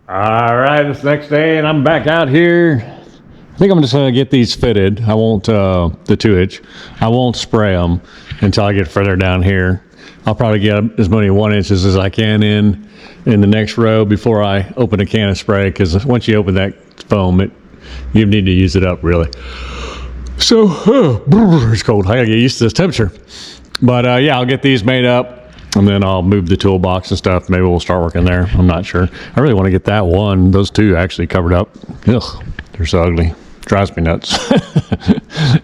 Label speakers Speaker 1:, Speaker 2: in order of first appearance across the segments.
Speaker 1: All right, it's the next day and I'm back out here. I think I'm just gonna get these fitted. I won't, the 2-inch. I won't spray them until I get further down here. I'll probably get as many 1 inches as I can in the next row before I open a can of spray, because once you open that foam, you need to use it up really. So, it's cold. I gotta get used to this temperature. But yeah, I'll get these made up. And then I'll move the toolbox and stuff. Maybe we'll start working there. I'm not sure. I really want to get that one, those two actually covered up. Ugh, they're so ugly. Drives me nuts.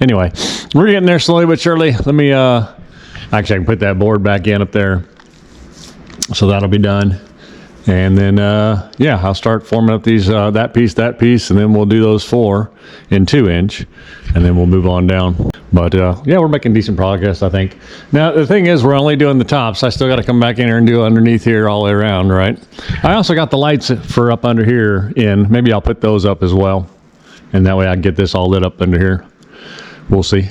Speaker 1: Anyway, we're getting there slowly but surely. Let me, actually I can put that board back in up there. So that'll be done. And then, yeah, I'll start forming up these, that piece, and then we'll do those 4 in 2-inch, and then we'll move on down. But, yeah, we're making decent progress, I think. Now, the thing is, we're only doing the tops. I still got to come back in here and do underneath here all the way around, right? I also got the lights for up under here in. Maybe I'll put those up as well. And that way I can get this all lit up under here. We'll see.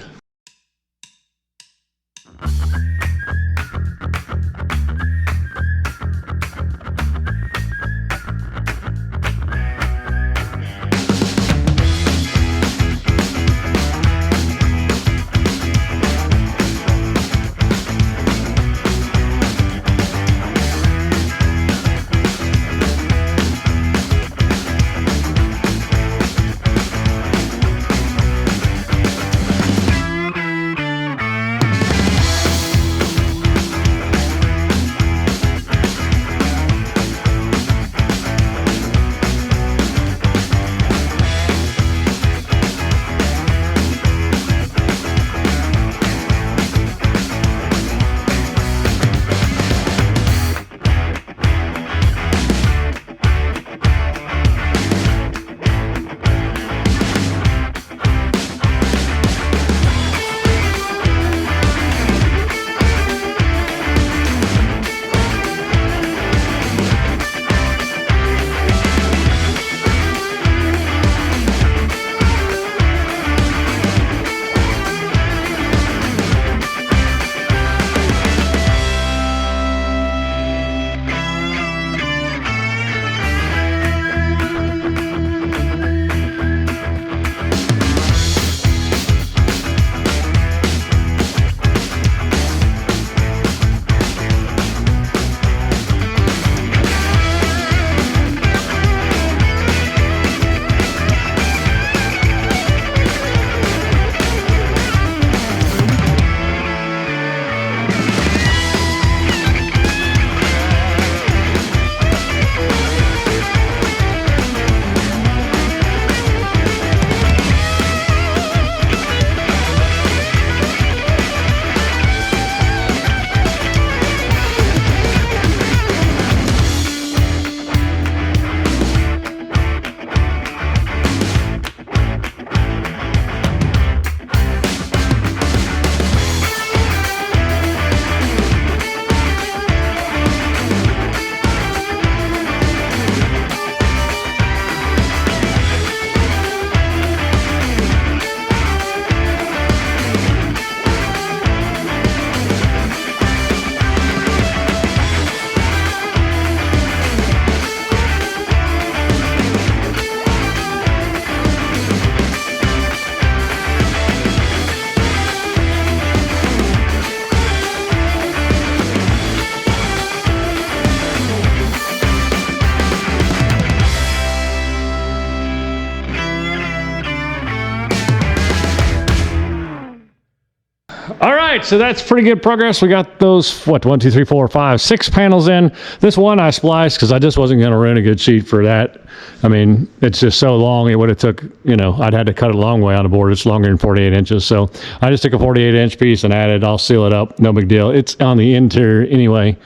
Speaker 1: All right, so that's pretty good progress. We got those, what, 1, 2, 3, 4, 5, 6 panels in. This one I spliced because I just wasn't going to run a good sheet for that. I mean, it's just so long, it would have took, you know, I'd had to cut it a long way on the board. It's longer than 48 inches. So I just took a 48-inch piece and added, I'll seal it up, no big deal. It's on the interior anyway.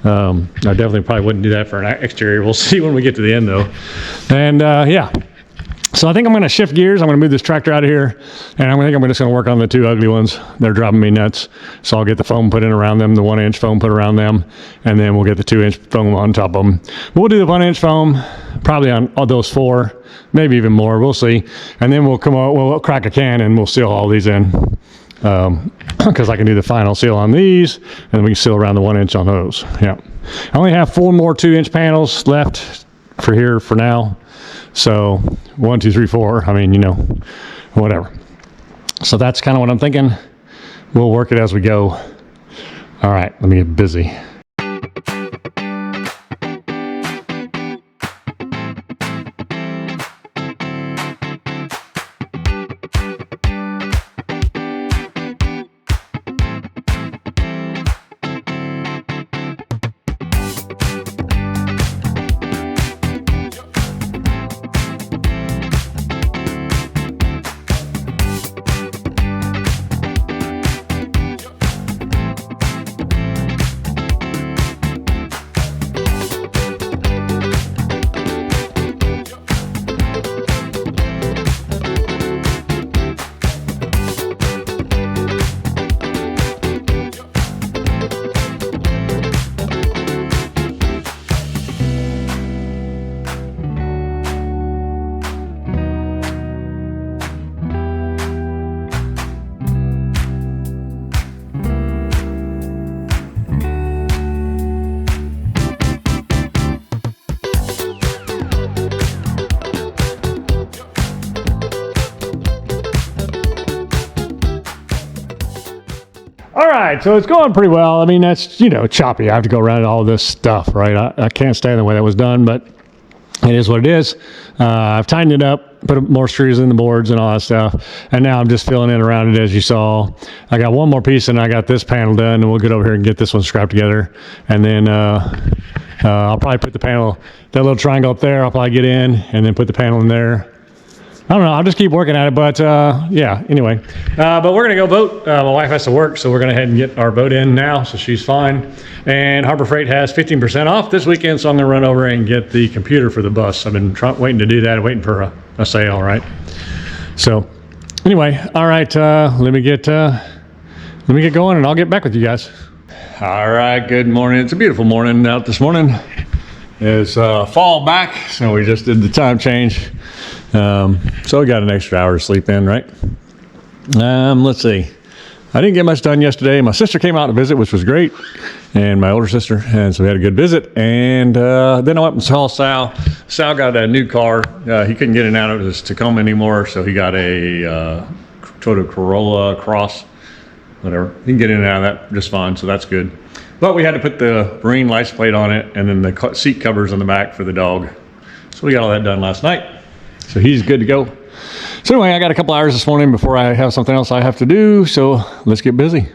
Speaker 1: I definitely probably wouldn't do that for an exterior. We'll see when we get to the end though. And yeah. So I think I'm going to shift gears. I'm going to move this tractor out of here, and I'm just going to work on the 2 ugly ones. They're driving me nuts. So I'll get the foam put in around them, the 1-inch foam put around them, and then we'll get the 2-inch foam on top of them. We'll do the 1-inch foam probably on all those 4, maybe even more. We'll see. And then we'll we'll crack a can and we'll seal all these in. Because I can do the final seal on these, and then we can seal around the 1-inch on those. Yeah. I only have 4 more 2-inch panels left for here for now. So 1, 2, 3, 4. I mean, you know, whatever. So that's kind of what I'm thinking. We'll work it as we go. All right, let me get busy. All right, so it's going pretty well. I mean, that's, you know, choppy. I have to go around all this stuff, right? I can't stand the way that was done, but it is what it is. I've tightened it up, put more screws in the boards and all that stuff, and now I'm just filling in around it, as you saw. I got one more piece, and I got this panel done, and we'll get over here and get this one scrapped together. And then I'll probably put the panel, that little triangle up there, I'll probably get in, and then put the panel in there. I don't know. I'll just keep working at it, but yeah, anyway. But we're going to go boat. My wife has to work, so we're going to head and get our boat in now, so she's fine. And Harbor Freight has 15% off this weekend, so I'm going to run over and get the computer for the bus. I've been waiting to do that, waiting for a sale, right? So anyway, all right, let me get going, and I'll get back with you guys. All right, good morning. It's a beautiful morning out this morning. It's fall back, so we just did the time change. So we got an extra hour to sleep in, right? Let's see. I didn't get much done yesterday. My sister came out to visit, which was great, and my older sister, and so we had a good visit. And then I went and saw Sal. Sal got a new car. He couldn't get in and out of his Tacoma anymore, so he got a Toyota Corolla Cross, whatever. He can get in and out of that just fine, so that's good. But we had to put the marine license plate on it, and then the seat covers on the back for the dog. So we got all that done last night. So he's good to go. So anyway, I got a couple hours this morning before I have something else I have to do. So let's get busy.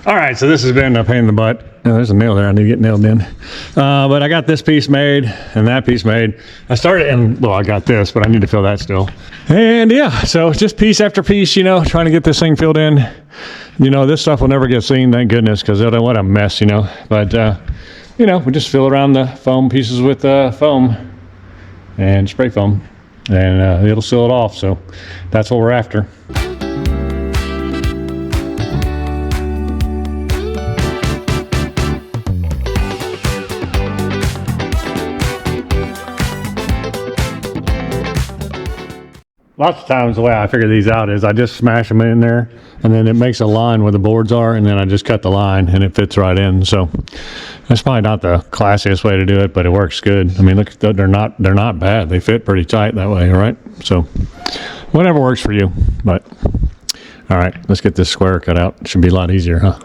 Speaker 1: All right, so this has been a pain in the butt. Oh, there's a nail there I need to get nailed in. But I got this piece made and that piece made. I started, and well, I got this, but I need to fill that still. And yeah, so just piece after piece, you know, trying to get this thing filled in. You know, this stuff will never get seen, thank goodness, because what a mess, you know. But, you know, we just fill around the foam pieces with foam and spray foam, and it'll seal it off. So that's what we're after. Lots of times the way I figure these out is I just smash them in there, and then it makes a line where the boards are, and then I just cut the line and it fits right in. So that's probably not the classiest way to do it, but it works good. I mean, look, they're not bad. They fit pretty tight that way, right? So whatever works for you. But all right, let's get this square cut out. It should be a lot easier, huh?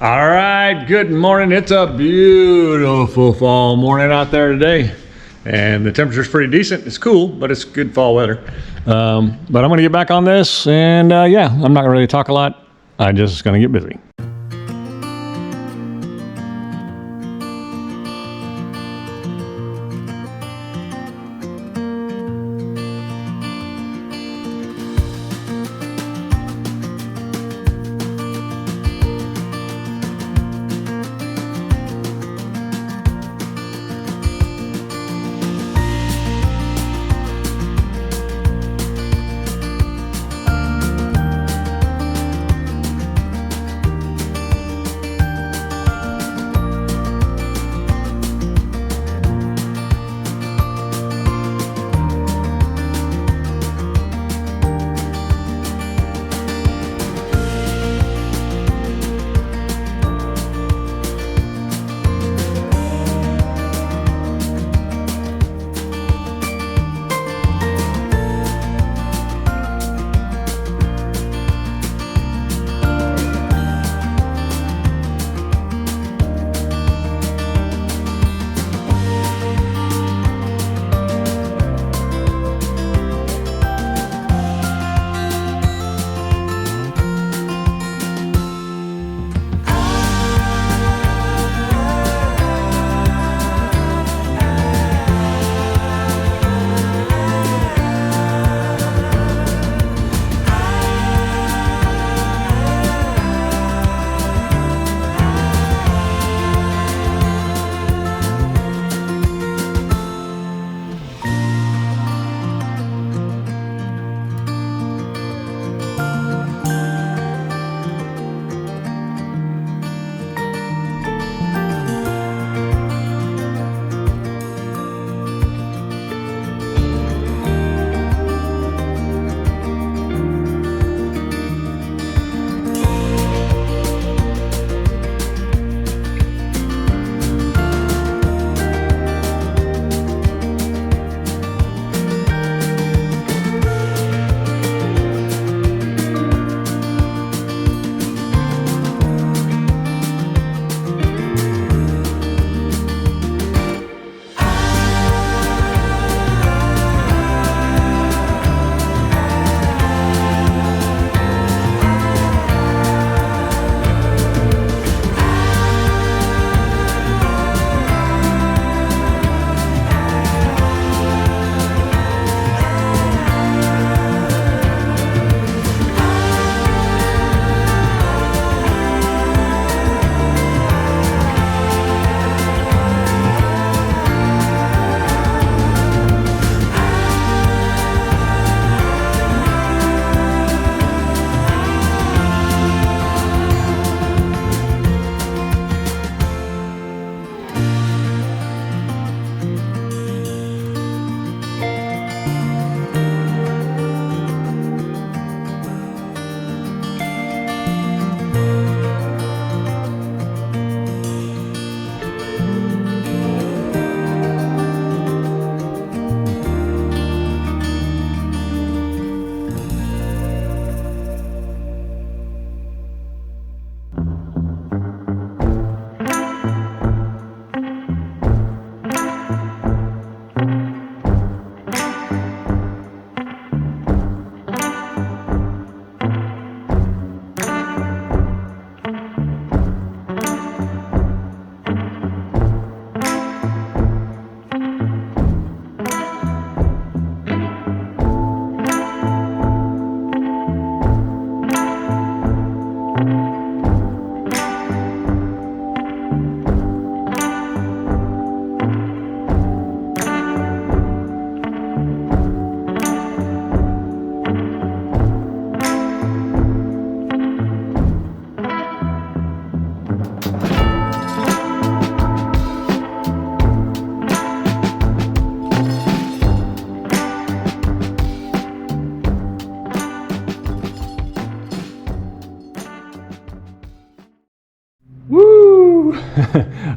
Speaker 1: All right, good morning. It's a beautiful fall morning out there today. And the temperature's pretty decent. It's cool, but it's good fall weather. But I'm gonna get back on this and yeah, I'm not gonna really talk a lot. I'm just gonna get busy.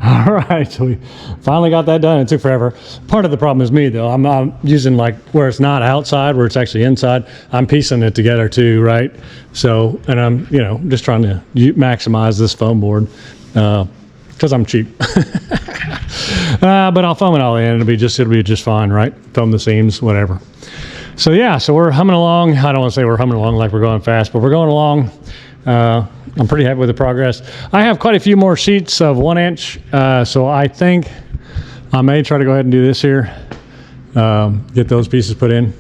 Speaker 1: All right, so we finally got that done. It took forever. Part of the problem is me, though. I'm using like where it's not outside, where it's actually inside. I'm piecing it together too, right? So, and I'm, you know, just trying to maximize this foam board because I'm cheap. But I'll foam it all in. It'll be just fine, right? Foam the seams, whatever. So yeah, so we're humming along. I don't want to say we're humming along like we're going fast, but we're going along. I'm pretty happy with the progress. I have quite a few more sheets of 1 inch, so I think I may try to go ahead and do this here, get those pieces put in.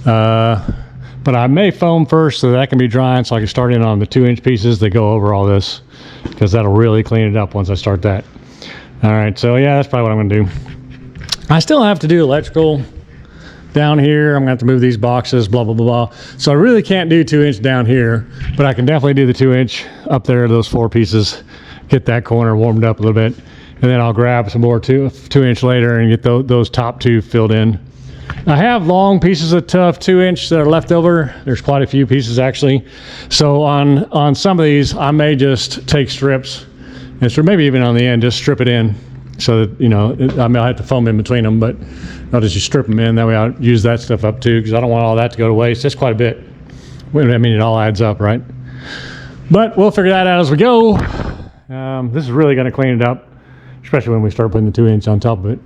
Speaker 1: But I may foam first so that can be drying, so I can start in on the 2 inch pieces that go over all this, because that'll really clean it up once I start that. All right, so yeah, that's probably what I'm gonna do. I still have to do electrical down here. I'm gonna have to move these boxes, blah, blah, blah, blah. So I really can't do 2 inch down here, but I can definitely do the 2 inch up there, those 4 pieces, get that corner warmed up a little bit. And then I'll grab some more 2 inch later and get those top 2 filled in. I have long pieces of tough 2 inch that are left over. There's quite a few pieces actually. So on some of these, I may just take strips, and so maybe even on the end, just strip it in so that, you know, I may have to foam in between them, but I'll just strip them in. That way I'll use that stuff up too, because I don't want all that to go to waste. That's quite a bit. I mean, it all adds up, right? But we'll figure that out as we go. This is really going to clean it up, especially when we start putting the 2 inch on top of it.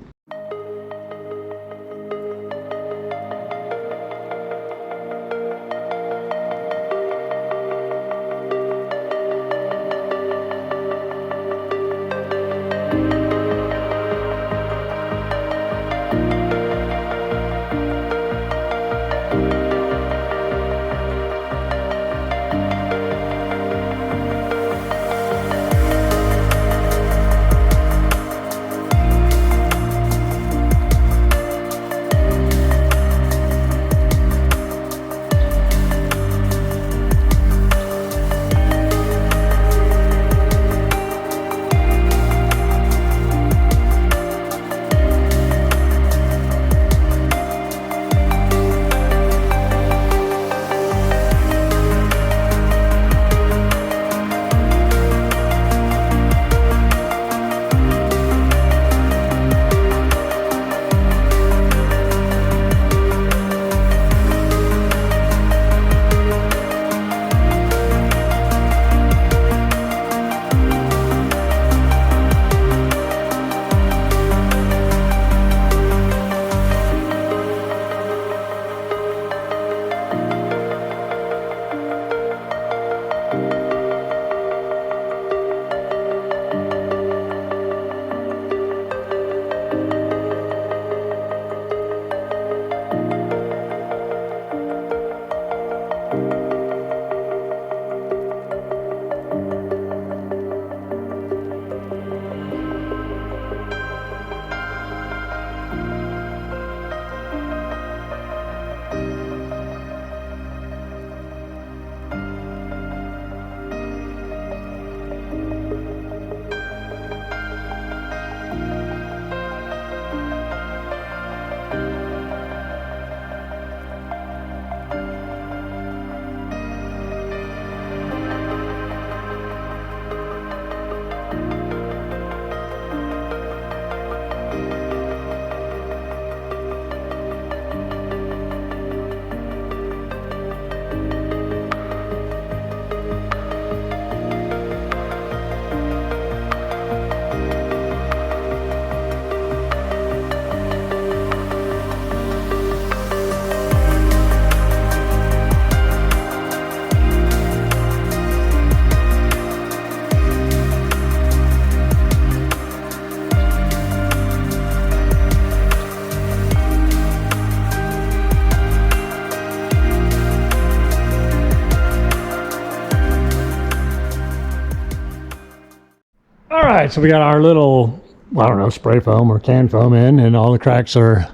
Speaker 1: right, so we got our little, I don't know, spray foam or can foam in, and all the cracks are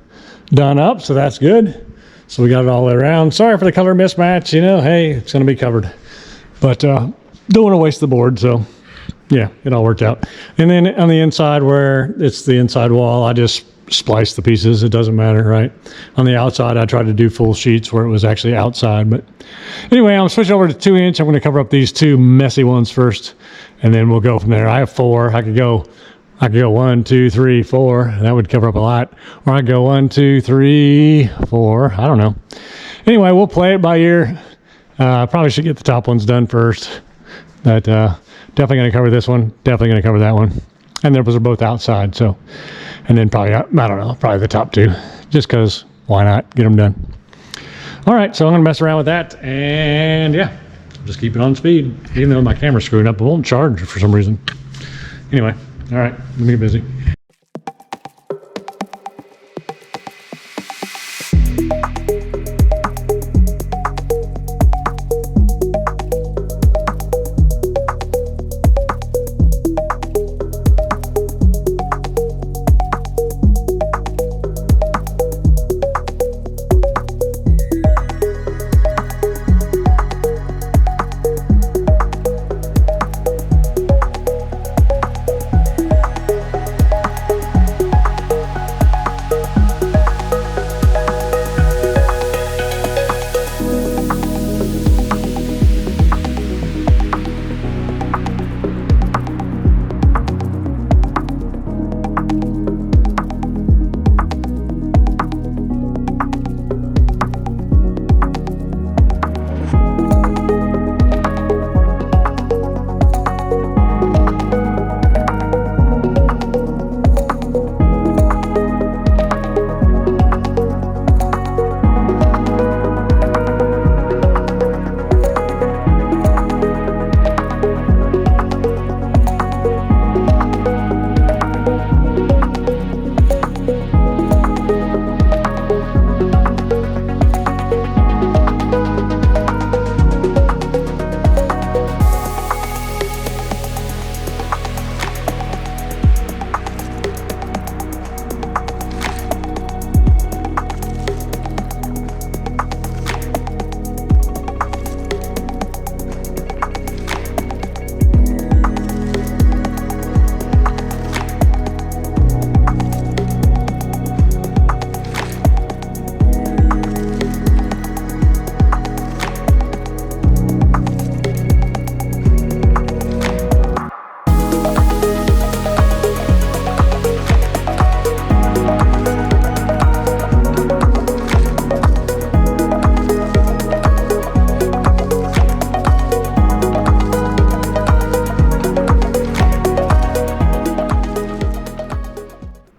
Speaker 1: done up, so that's good. So we got it all around. Sorry for the color mismatch, you know, hey, it's gonna be covered. But don't want to waste the board, so yeah, it all worked out. And then on the inside where it's the inside wall, I just splice the pieces. It doesn't matter, right? On the outside, I tried to do full sheets where it was actually outside. But anyway, I'm switching over to 2-inch. I'm going to cover up these two messy ones first, and then we'll go from there. I have 4. I could go 1, 2, 3, 4. That would cover up a lot. Or I could go 1, 2, 3, 4. I don't know. Anyway, we'll play it by ear. Probably should get the top ones done first. But definitely going to cover this one. Definitely going to cover that one. And those are both outside. So, and then probably, I don't know, probably the top 2. Just because, why not? Get them done. All right, so I'm going to mess around with that. And yeah, just keep it on speed. Even though my camera's screwing up, it won't charge for some reason. Anyway, all right, let me get busy.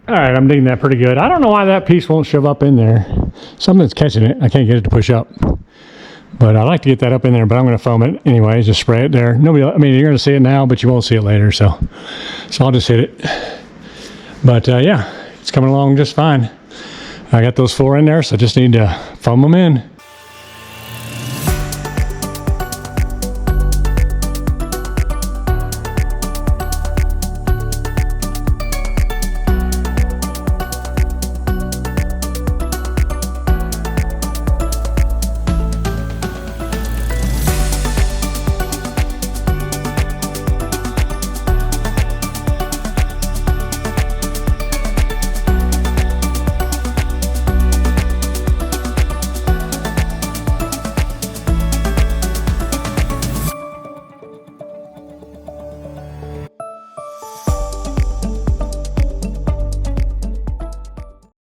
Speaker 1: All right, I'm digging that pretty good. I don't know why that piece won't shove up in there. Something's catching it. I can't get it to push up. But I like to get that up in there, but I'm going to foam it anyway. Just spray it there. Nobody, I mean, you're going to see it now, but you won't see it later. So I'll just hit it. But yeah, it's coming along just fine. I got those 4 in there, so I just need to foam them in.